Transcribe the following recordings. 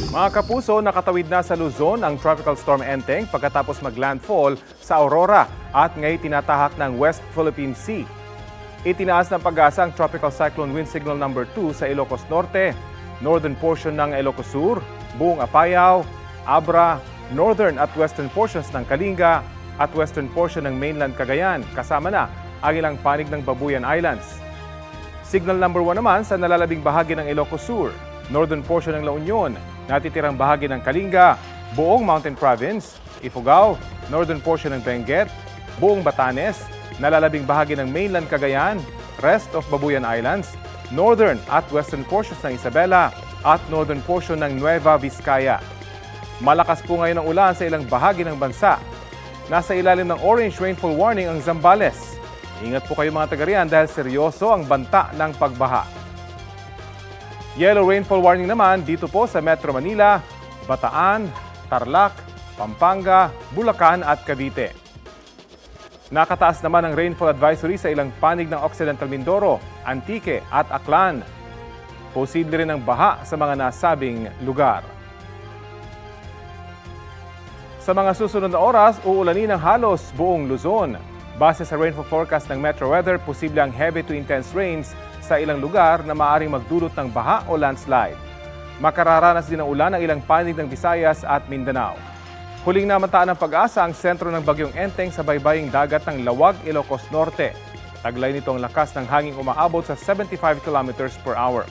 Mga kapuso, nakatawid na sa Luzon ang Tropical Storm Enteng pagkatapos maglandfall sa Aurora at ngayon tinatahak ng West Philippine Sea. Itinaas ng pag-asa ang Tropical Cyclone Wind Signal No. 2 sa Ilocos Norte, northern portion ng Ilocos Sur, buong Apayao, Abra, northern at western portions ng Kalinga at western portion ng mainland Cagayan, kasama na ang ilang panig ng Babuyan Islands. Signal No. 1 naman sa nalalabing bahagi ng Ilocos Sur, northern portion ng La Union, natitirang bahagi ng Kalinga, buong Mountain Province, Ifugao, northern portion ng Benguet, buong Batanes, nalalabing bahagi ng mainland Cagayan, rest of Babuyan Islands, northern at western portions ng Isabela at northern portion ng Nueva Vizcaya. Malakas po ngayon ang ulan sa ilang bahagi ng bansa. Nasa ilalim ng orange rainfall warning ang Zambales. Ingat po kayo mga taga-riyan dahil seryoso ang banta ng pagbaha. Yellow rainfall warning naman dito po sa Metro Manila, Bataan, Tarlac, Pampanga, Bulacan at Cavite. Nakataas naman ang rainfall advisory sa ilang panig ng Occidental Mindoro, Antique at Aklan. Posible rin ang baha sa mga nasabing lugar. Sa mga susunod na oras, uulanin ng halos buong Luzon. Base sa rainfall forecast ng Metro Weather, posible ang heavy to intense rains sa ilang lugar na maaaring magdulot ng baha o landslide. Makararanas din ng ulan ang ilang panig ng Visayas at Mindanao. Huling namataan ng pag-asa ang sentro ng Bagyong Enteng sa baybaying dagat ng Lawag, Ilocos Norte. Taglay nito ang lakas ng hanging umaabot sa 75 km/h.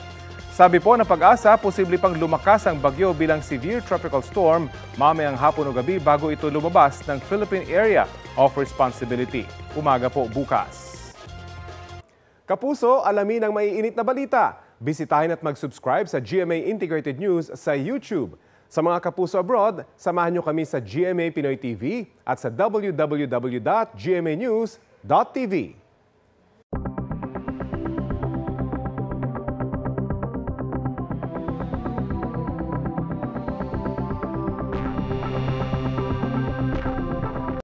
Sabi po ng pag-asa, posible pang lumakas ang bagyo bilang severe tropical storm mamayang hapon o gabi bago ito lumabas ng Philippine Area of Responsibility. Umaga po bukas. Kapuso, alamin ang maiinit na balita. Bisitahin at mag-subscribe sa GMA Integrated News sa YouTube. Sa mga kapuso abroad, samahan nyo kami sa GMA Pinoy TV at sa www.gmanews.tv.